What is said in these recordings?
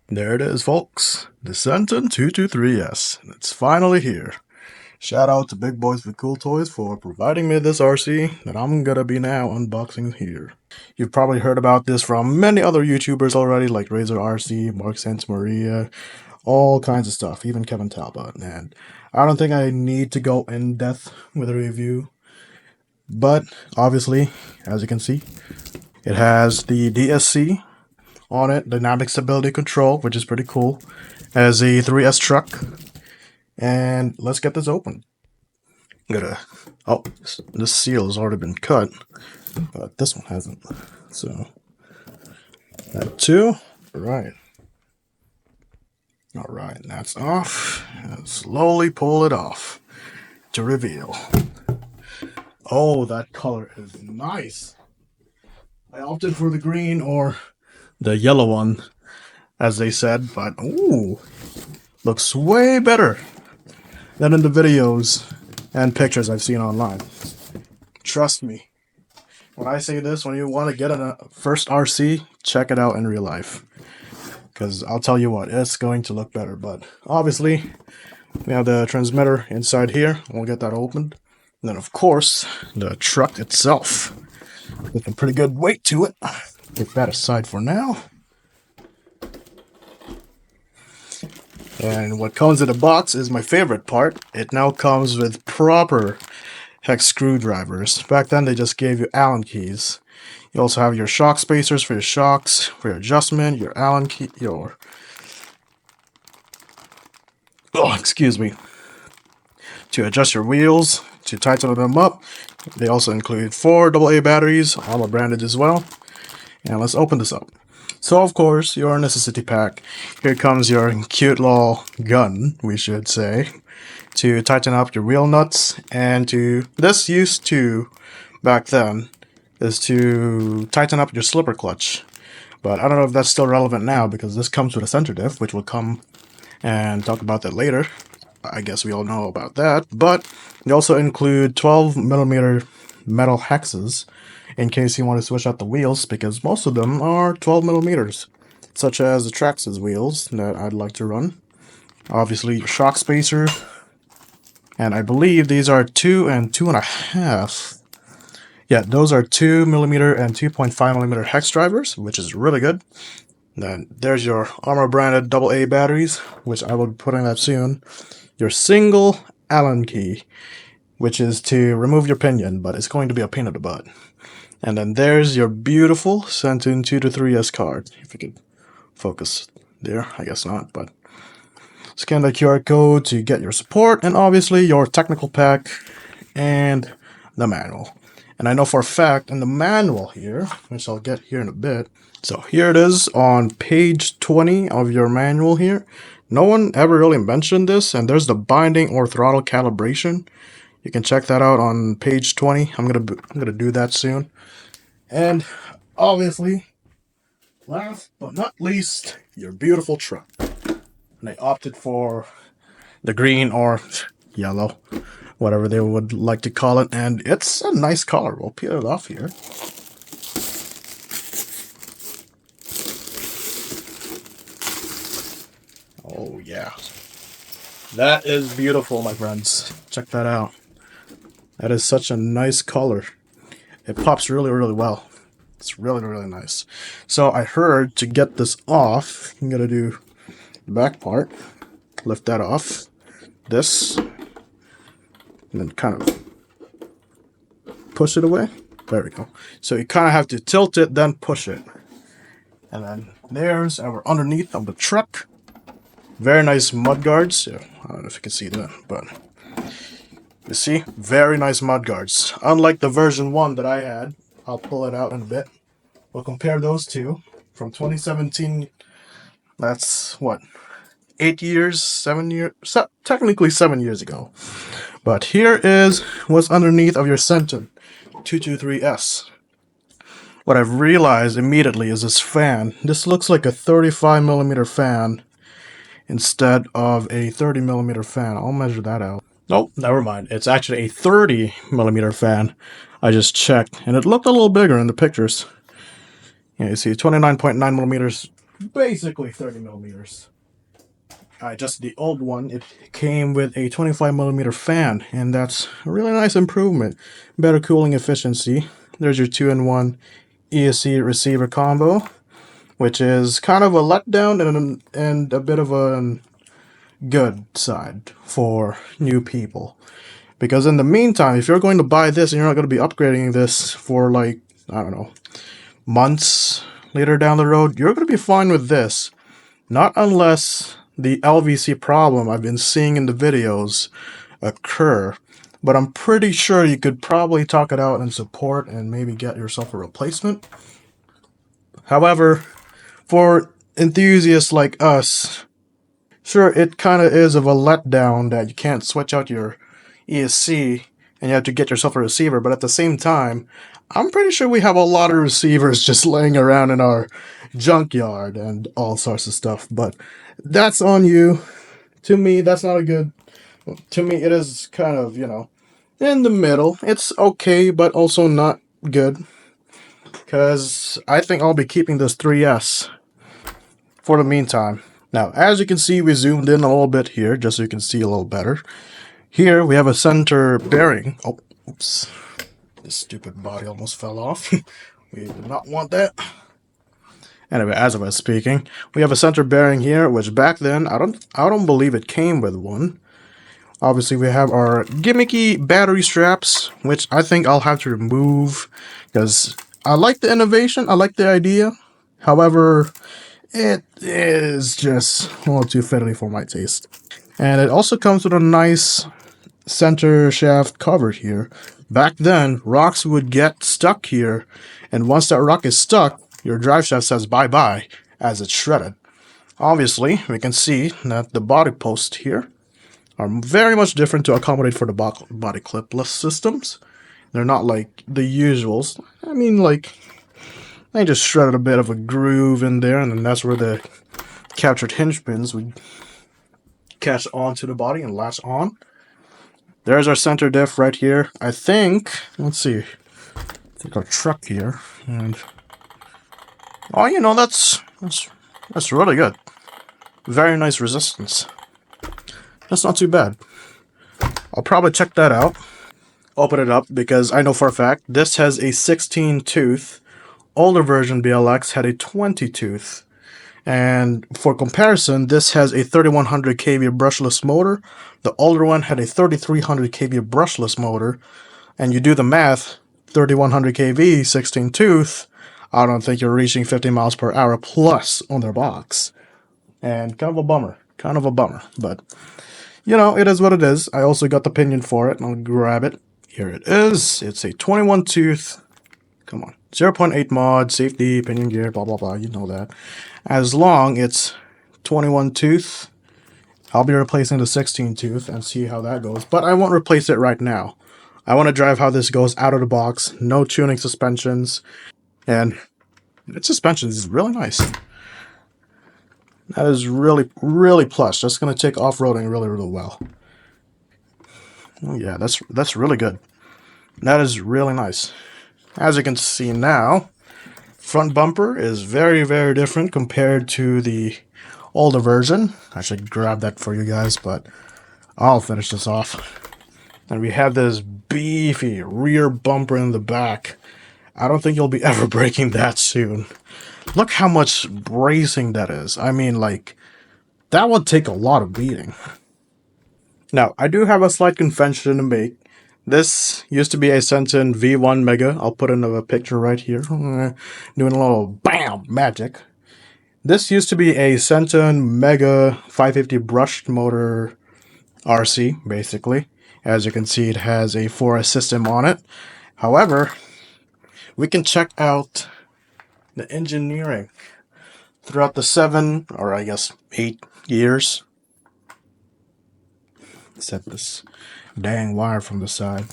There it is, folks. The Senton 223s. It's finally here. Shout out to Big Boys with Cool Toys for providing me this RC that I'm gonna be now unboxing here. You've probably heard about this from many other YouTubers already, like Razor RC, Mark Santamaria, all kinds of stuff, even Kevin Talbot. And I don't think I need to go in depth with a review, but obviously, as you can see, it has the DSC on it, dynamic stability control, which is pretty cool, as a 3S truck. And let's get this open. Oh, this seal has already been cut, but this one hasn't. So that too. Right. All right, that's off. And slowly pull it off to reveal. Oh, that color is nice. I opted for the green or the yellow one, as they said, but ooh, looks way better than in the videos and pictures I've seen online. Trust me, when I say this, when you want to get a first RC, check it out in real life, because I'll tell you what, it's going to look better. But obviously, we have the transmitter inside here. We'll get that opened. And then, of course, the truck itself with a pretty good weight to it. Get that aside for now. And what comes in the box is my favorite part. It now comes with proper hex screwdrivers. Back then they just gave you Allen keys. You also have your shock spacers for your shocks, for your adjustment, your Allen key, to adjust your wheels, to tighten them up. They also include 4 AA batteries, ARRMA branded as well. And let's open this up. So, of course, your necessity pack. Here comes your cute little gun, we should say, to tighten up your wheel nuts, and this used to, back then, is to tighten up your slipper clutch. But I don't know if that's still relevant now, because this comes with a center diff, which we'll come and talk about that later. I guess we all know about that. But they also include 12mm metal hexes, in case you want to switch out the wheels, because most of them are 12mm, such as the Traxxas wheels that I'd like to run. Obviously, your shock spacer, and I believe these are 2 and 2.5. Yeah, those are 2mm and 2.5mm hex drivers, which is really good. Then there's your ARRMA branded AA batteries, which I will be putting that soon. Your single Allen key, which is to remove your pinion, but it's going to be a pain in the butt. And then there's your beautiful Senton 223s card. If you could focus there, I guess not, but scan the QR code to get your support, and obviously your technical pack and the manual. And I know for a fact in the manual here, which I'll get here in a bit. So here it is on page 20 of your manual here. No one ever really mentioned this, and there's the binding or throttle calibration. You can check that out on page 20. I'm gonna do that soon. And obviously, last but not least, your beautiful truck. And I opted for the green or yellow, whatever they would like to call it. And it's a nice color. We'll peel it off here. Oh yeah. That is beautiful, my friends. Check that out. That is such a nice color. It pops really, really well. It's really, really nice. So I heard to get this off, I'm gonna do the back part, lift that off, this, and then kind of push it away. There we go. So you kind of have to tilt it, then push it. And then there's our underneath of the truck. Very nice mud guards. Yeah, I don't know if you can see that, but you see, very nice mud guards. Unlike the version 1 that I had, I'll pull it out in a bit. We'll compare those two from 2017. That's what, 8 years, 7 years, technically 7 years ago. But here is what's underneath of your Senton 223s. What I've realized immediately is this fan. This looks like a 35mm fan instead of a 30mm fan. I'll measure that out. Nope, never mind. It's actually a 30mm fan. I just checked, and it looked a little bigger in the pictures. Yeah, you see 29.9mm basically 30 millimeters. Just the old one, it came with a 25 millimeter fan, and that's a really nice improvement. Better cooling efficiency. There's your 2-in-1 ESC receiver combo, which is kind of a letdown and a bit of a good side for new people. Because in the meantime, if you're going to buy this and you're not going to be upgrading this for like, I don't know, months later down the road, you're going to be fine with this. Not unless the LVC problem I've been seeing in the videos occur. But I'm pretty sure you could probably talk it out in support and maybe get yourself a replacement. However, for enthusiasts like us, sure, it kind of is of a letdown that you can't switch out your ESC and you have to get yourself a receiver, but at the same time, I'm pretty sure we have a lot of receivers just laying around in our junkyard and all sorts of stuff, but that's on you. To me, that's not a good... To me, it is kind of, in the middle. It's okay, but also not good. Because I think I'll be keeping this 3S for the meantime. Now, as you can see, we zoomed in a little bit here, just so you can see a little better. Here, we have a center bearing. Oh, oops. This stupid body almost fell off. We did not want that. Anyway, as I was speaking, we have a center bearing here, which back then, I don't believe it came with one. Obviously, we have our gimmicky battery straps, which I think I'll have to remove, because I like the innovation, I like the idea. However, it is just a little too fiddly for my taste. And it also comes with a nice center shaft cover here. Back then, rocks would get stuck here, and once that rock is stuck, your drive shaft says bye-bye as it's shredded. Obviously, we can see that the body posts here are very much different to accommodate for the body clipless systems. They're not like the usuals. I mean, like, they just shredded a bit of a groove in there, and then that's where the captured hinge pins would catch onto the body and latch on. There's our center diff right here. I think, let's see, take our truck here, and oh, that's really good. Very nice resistance. That's not too bad. I'll probably check that out. Open it up because I know for a fact this has a 16 tooth. Older version BLX had a 20 tooth. And for comparison, this has a 3100 kV brushless motor. The older one had a 3300 kV brushless motor. And you do the math, 3100 kV, 16 tooth, I don't think you're reaching 50 miles per hour plus on their box. And kind of a bummer. But, it is what it is. I also got the pinion for it, and I'll grab it. Here it is. It's a 21 tooth. Come on. 0.8 mod, safety, pinion gear, blah, blah, blah. You know that. As long it's 21 tooth, I'll be replacing the 16 tooth and see how that goes. But I won't replace it right now. I want to drive how this goes out of the box. No tuning suspensions. And its suspension is really nice. That is really, really plush. That's going to take off-roading really, really well. Oh, yeah, that's really good. That is really nice. As you can see now, front bumper is very, very different compared to the older version. I should grab that for you guys, but I'll finish this off. And we have this beefy rear bumper in the back. I don't think you'll be ever breaking that soon. Look how much bracing that is. I mean, like, that would take a lot of beating. Now, I do have a slight confession to make. This used to be a Senton V1 Mega. I'll put in a picture right here. Doing a little BAM magic. This used to be a Senton Mega 550 brushed motor RC, basically. As you can see, it has a 4S system on it. However, we can check out the engineering throughout the 7, or I guess 8 years. Set this dang wire from the side.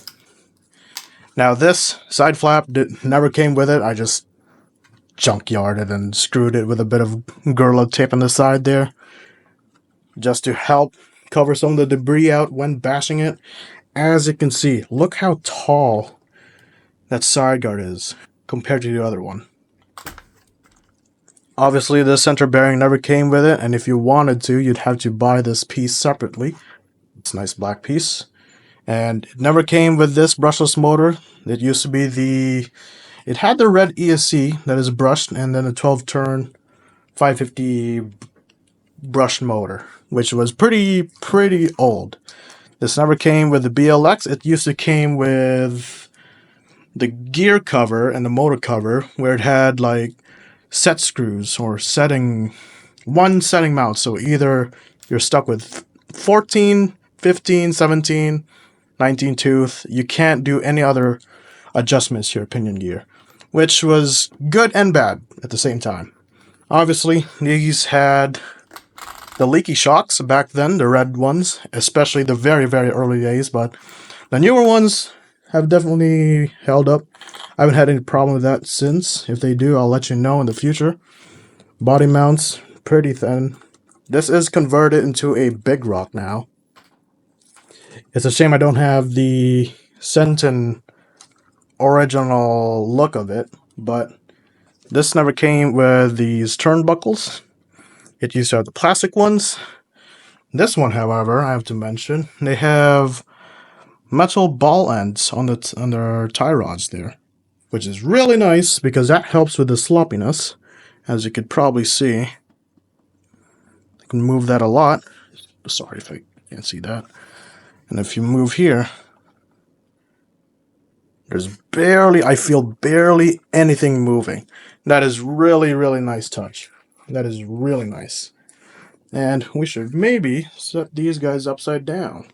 Now this side flap never came with it. I just junkyarded and screwed it with a bit of Gorilla tape on the side there, just to help cover some of the debris out when bashing it. As you can see, look how tall that side guard is compared to the other one. Obviously, this center bearing never came with it, and if you wanted to, you'd have to buy this piece separately. It's a nice black piece. And it never came with this brushless motor. It used to be it had the red ESC that is brushed, and then a 12-turn 550 brushed motor, which was pretty old. This never came with the BLX. It used to came with the gear cover and the motor cover, where it had like set screws or one setting mount. So either you're stuck with 14, 15, 17, 19 tooth. You can't do any other adjustments to your pinion gear, which was good and bad at the same time. Obviously, these had the leaky shocks back then, the red ones, especially the very early days, but the newer ones have definitely held up. I haven't had any problem with that since. If they do, I'll let you know in the future. Body mounts, pretty thin. This is converted into a big rock now. It's a shame I don't have the Senton original look of it, but this never came with these turnbuckles. It used to have the plastic ones. This one, however, I have to mention, they have metal ball ends on their tie rods there, which is really nice because that helps with the sloppiness, as you could probably see. I can move that a lot. Sorry if I can't see that. And if you move here, I feel barely anything moving. That is really nice touch. That is really nice. And we should maybe set these guys upside down.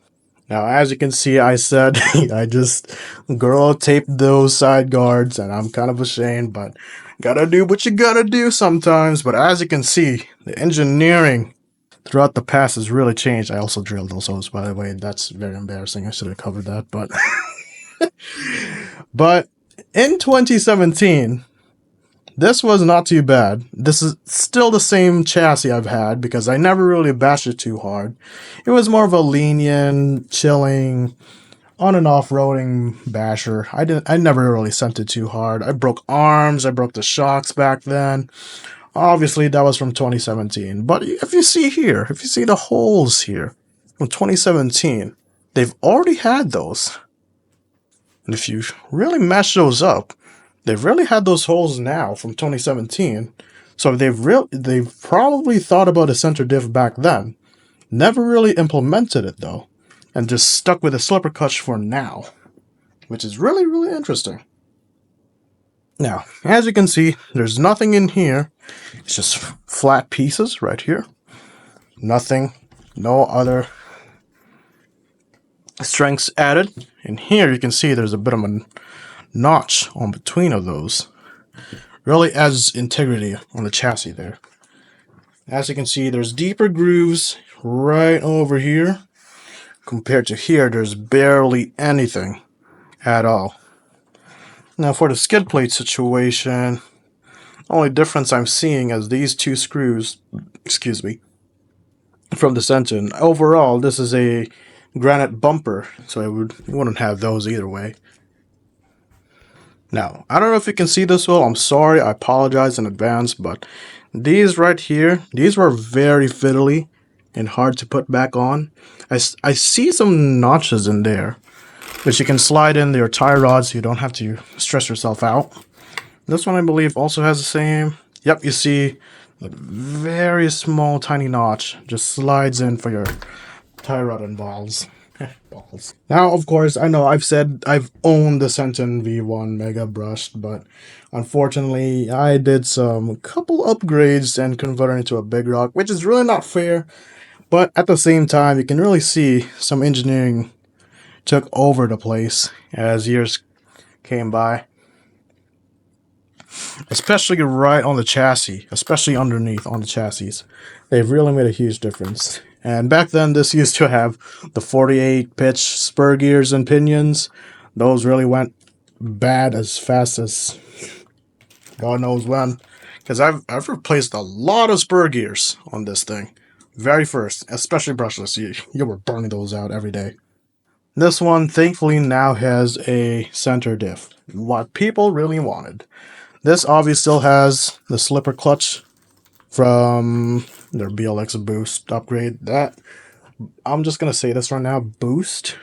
Now, as you can see, I said I just girl taped those side guards, and I'm kind of ashamed, but gotta do what you gotta do sometimes. But as you can see, the engineering throughout the past has really changed. I also drilled those holes, by the way. That's very embarrassing. I should have covered that, but but in 2017, this was not too bad. This is still the same chassis I've had because I never really bashed it too hard. It was more of a lenient, chilling, on and off roading basher. I never really sent it too hard. I broke arms, I broke the shocks back then. Obviously that was from 2017. But if you see here, if you see the holes here from 2017, they've already had those. And if you really mesh those up, they've really had those holes now from 2017. So they've probably thought about a center diff back then. Never really implemented it though, and just stuck with a slipper clutch for now, which is really interesting. Now, as you can see, there's nothing in here. It's just flat pieces right here. Nothing, no other strengths added. And here you can see there's a bit of a notch on between of those. Really adds integrity on the chassis there. As you can see, there's deeper grooves right over here. Compared to here, there's barely anything at all. Now for the skid plate situation, only difference I'm seeing is these two screws, from the Senton. Overall, this is a granite bumper, so you wouldn't have those either way. Now, I don't know if you can see this well. I'm sorry, I apologize in advance, but these right here, these were very fiddly and hard to put back on. I see some notches in there, which you can slide in your tie rods so you don't have to stress yourself out. This one, I believe, also has the same. Yep, you see a very small, tiny notch just slides in for your tie rod and balls. Balls. Now, of course, I know I've said I've owned the Senton V1 Mega brushed, but unfortunately, I did some couple upgrades and converted it into a big rock, which is really not fair. But at the same time, you can really see some engineering took over the place as years came by. Especially right on the chassis, especially underneath on the chassis. They've really made a huge difference. And back then, this used to have the 48 pitch spur gears and pinions. Those really went bad as fast as God knows when. Because I've replaced a lot of spur gears on this thing. Very first, especially brushless. You were burning those out every day. This one, thankfully, now has a center diff. What people really wanted. This obviously still has the slipper clutch from their BLX boost upgrade. That, I'm just gonna say this right now, boost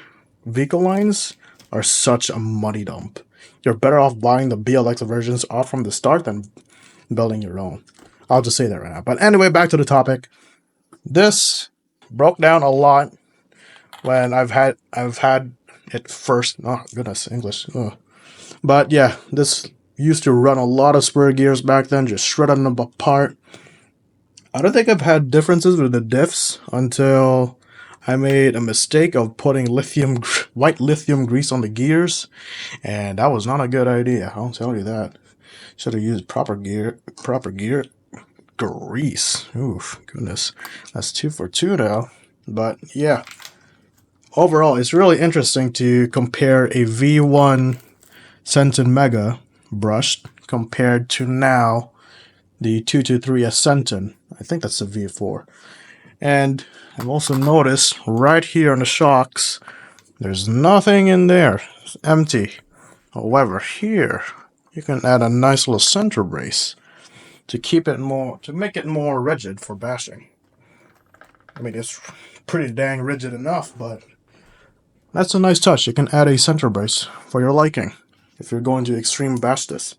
vehicle lines are such a money dump. You're better off buying the BLX versions off from the start than building your own. I'll just say that right now. But anyway, back to the topic. This broke down a lot when I've had it first. Oh goodness, English. Ugh. But yeah, this used to run a lot of spur gears back then, just shredding them apart. I don't think I've had differences with the diffs until I made a mistake of putting white lithium grease on the gears, and that was not a good idea. I'll tell you that. Should have used proper gear grease. Oof, goodness, that's 2 for 2 now. But yeah, overall, it's really interesting to compare a V1 Senton Mega brushed compared to now the 223s Senton. I think that's the V4. And I've also noticed right here on the shocks, there's nothing in there. It's empty. However, here you can add a nice little center brace to make it more rigid for bashing. I mean, it's pretty dang rigid enough, but that's a nice touch. You can add a center brace for your liking if you're going to extreme bash this.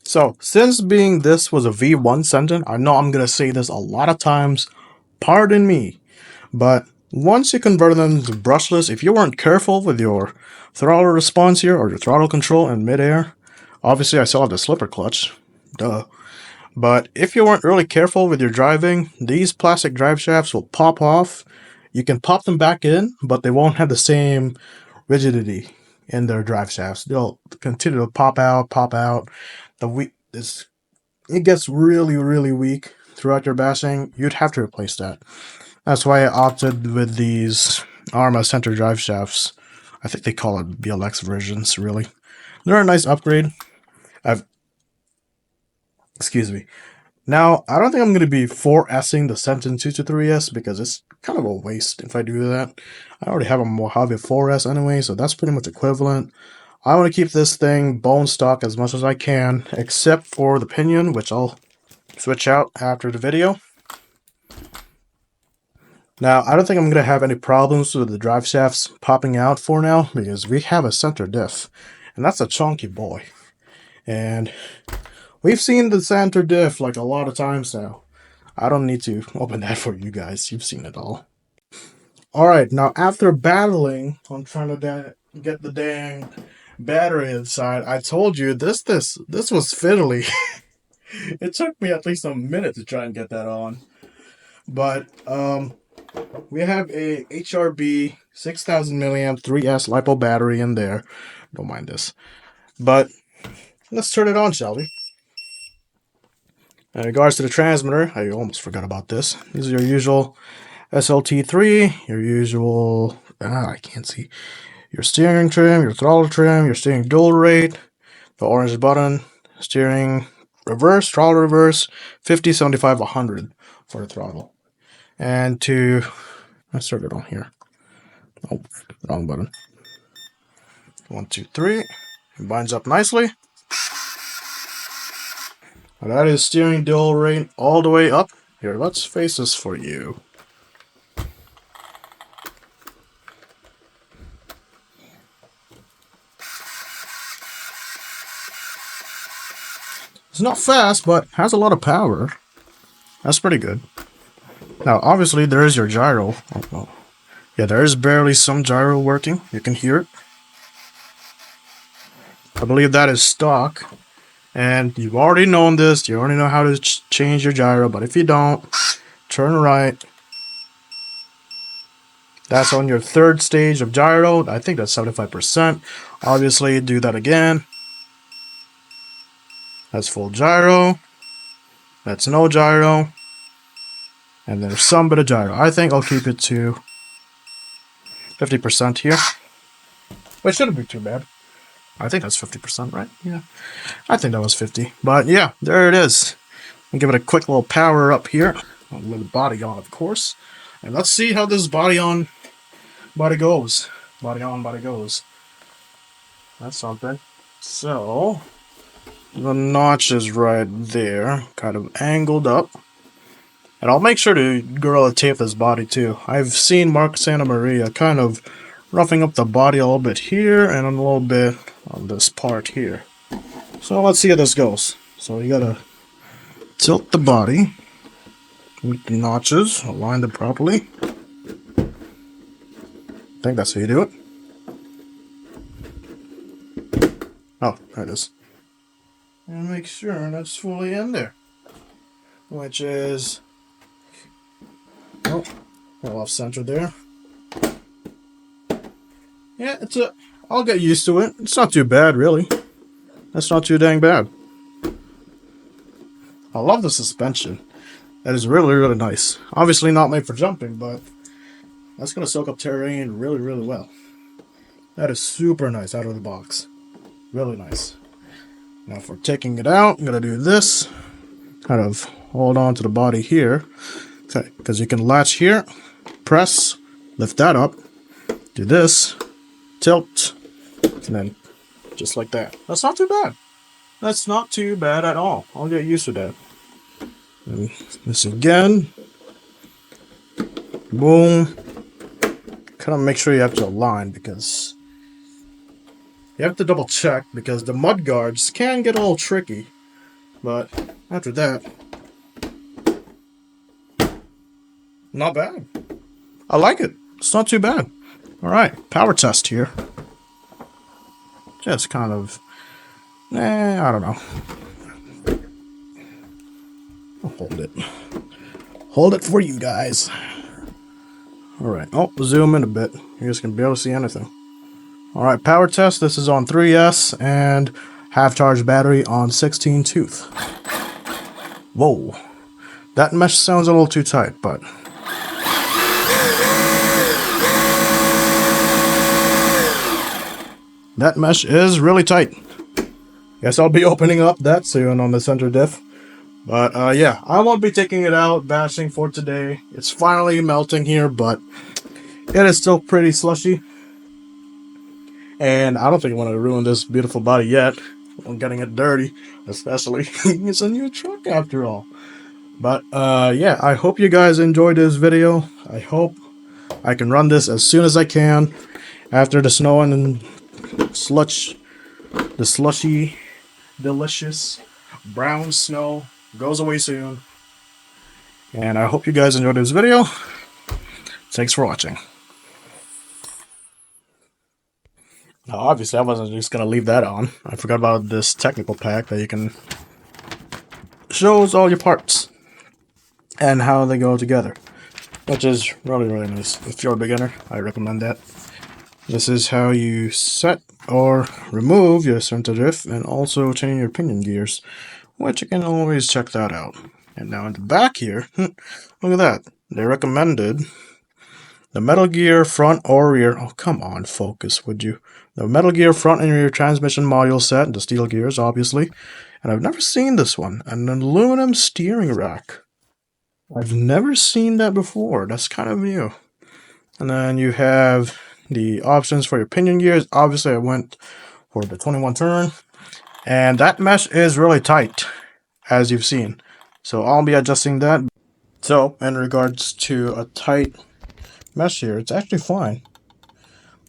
So, since being this was a V1 Senton, I know I'm going to say this a lot of times, pardon me, but once you convert them to brushless, if you weren't careful with your throttle response here or your throttle control in midair, obviously I still have the slipper clutch, duh, but if you weren't really careful with your driving, these plastic drive shafts will pop off. You can pop them back in, but they won't have the same rigidity in their drive shafts. They'll continue to pop out. It gets really, really weak throughout your bashing. You'd have to replace that. That's why I opted with these ARRMA center drive shafts. I think they call it BLX versions, really. They're a nice upgrade. Excuse me. Now, I don't think I'm going to be 4S'ing the Senton 223s because it's kind of a waste if I do that. I already have a Mojave 4S anyway, so that's pretty much equivalent. I want to keep this thing bone stock as much as I can, except for the pinion, which I'll switch out after the video. Now, I don't think I'm going to have any problems with the drive shafts popping out for now, because we have a center diff, and that's a chunky boy. And we've seen the center diff like a lot of times now. I don't need to open that for you guys. You've seen it all. Alright, now after battling on trying to get the dang battery inside, I told you this was fiddly. It took me at least a minute to try and get that on. But we have a HRB 6000 milliamp 3S LiPo battery in there. Don't mind this. But let's turn it on, shall we? In regards to the transmitter, I almost forgot about this. These are your usual SLT3, your usual, I can't see, your steering trim, your throttle trim, your steering dual rate, the orange button, steering reverse, throttle reverse, 50, 75, 100 for the throttle. And let's start it on here. Oh, wrong button. 1, 2, 3. It binds up nicely. Now that is steering dual rate all the way up. Here, let's face this for you. It's not fast, but has a lot of power. That's pretty good. Now, obviously, there is your gyro. Oh. Yeah, there is barely some gyro working. You can hear it. I believe that is stock. And you've already known this. You already know how to change your gyro. But if you don't, turn right. That's on your third stage of gyro. I think that's 75%. Obviously, do that again. That's full gyro. That's no gyro. And there's some bit of gyro. I think I'll keep it to 50% here. Which shouldn't be too bad. I think that's 50%, right? Yeah. I think that was 50. But yeah, there it is. I'll give it a quick little power up here. I'll let the body on, of course. And let's see how this body on, body goes. Body on, body goes. That's something. So, the notch is right there. Kind of angled up. And I'll make sure to Gorilla Tape this body too. I've seen Mark Santa Maria kind of roughing up the body a little bit here and a little bit on this part here. So let's see how this goes. So you gotta tilt the body with the notches, align them properly. I think that's how you do it. Oh, there it is. And make sure that's fully in there. Which is, oh, a little off center there. Yeah, I'll get used to it. It's not too bad, really. That's not too dang bad. I love the suspension. That is really, really nice. Obviously not made for jumping, but that's going to soak up terrain really, really well. That is super nice out of the box. Really nice. Now for taking it out, I'm going to do this. Kind of hold on to the body here. Okay, because you can latch here, press, lift that up, do this, tilt, and then just like that. That's not too bad. That's not too bad at all. I'll get used to that. And this again. Boom. Kind of make sure you have to align because you have to double check because the mud guards can get a little tricky. But after that, not bad. I like it. It's not too bad. Alright, power test here. Just kind of, I don't know. I'll hold it. Hold it for you guys. Alright, oh, zoom in a bit. You guys can barely see anything. Alright, power test. This is on 3S and half charge battery on 16 tooth. Whoa. That mesh sounds a little too tight, but that mesh is really tight. Guess I'll be opening up that soon on the center diff. But yeah, I won't be taking it out bashing for today. It's finally melting here, but it is still pretty slushy. And I don't think I want to ruin this beautiful body yet. I'm getting it dirty, especially. It's a new truck after all. But yeah, I hope you guys enjoyed this video. I hope I can run this as soon as I can after the snow and the slushy, delicious brown snow goes away soon. And I hope you guys enjoyed this video. Thanks for watching. Now, obviously, I wasn't just going to leave that on. I forgot about this technical pack that you can shows all your parts and how they go together, which is really, really nice. If you're a beginner, I recommend that. This is how you set or remove your center drift and also change your pinion gears, which you can always check that out. And now in the back here, look at that. They recommended the Metal Gear front or rear. Oh, come on, focus, would you? The Metal Gear front and rear transmission module set, the steel gears, obviously. And I've never seen this one. An aluminum steering rack. I've never seen that before. That's kind of new. And then you have the options for your pinion gears. Obviously, I went for the 21 turn. And that mesh is really tight, as you've seen. So I'll be adjusting that. So, in regards to a tight mesh here, it's actually fine.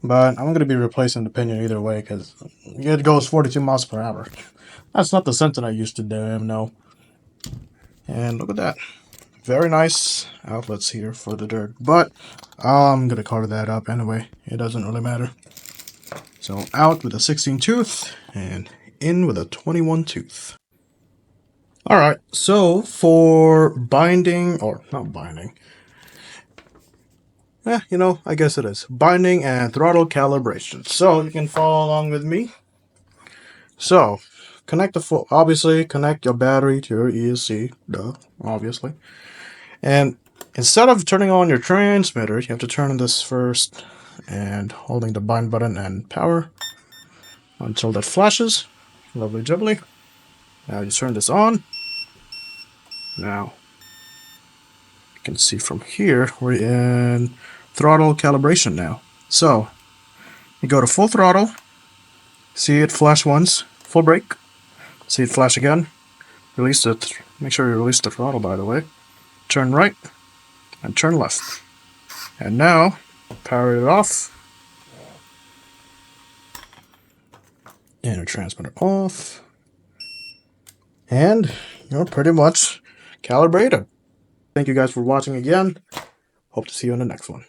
But I'm going to be replacing the pinion either way because it goes 42 miles per hour. That's not the Senton I used to do, no. And look at that. Very nice outlets here for the dirt. But I'm going to cover that up anyway. It doesn't really matter. So out with a 16 tooth and in with a 21 tooth. Alright, so for binding, or not binding. You know, I guess it is. Binding and throttle calibration. So you can follow along with me. So, obviously connect your battery to your ESC, duh, obviously. And instead of turning on your transmitter, you have to turn on this first and holding the bind button and power until that flashes. Lovely jubbly. Now you turn this on. Now, you can see from here, we're in throttle calibration now. So, you go to full throttle, see it flash once, full brake, see it flash again, make sure you release the throttle, by the way. turn right, and turn left. And now, power it off. And your transmitter off. And you're pretty much calibrated. Thank you guys for watching again. Hope to see you in the next one.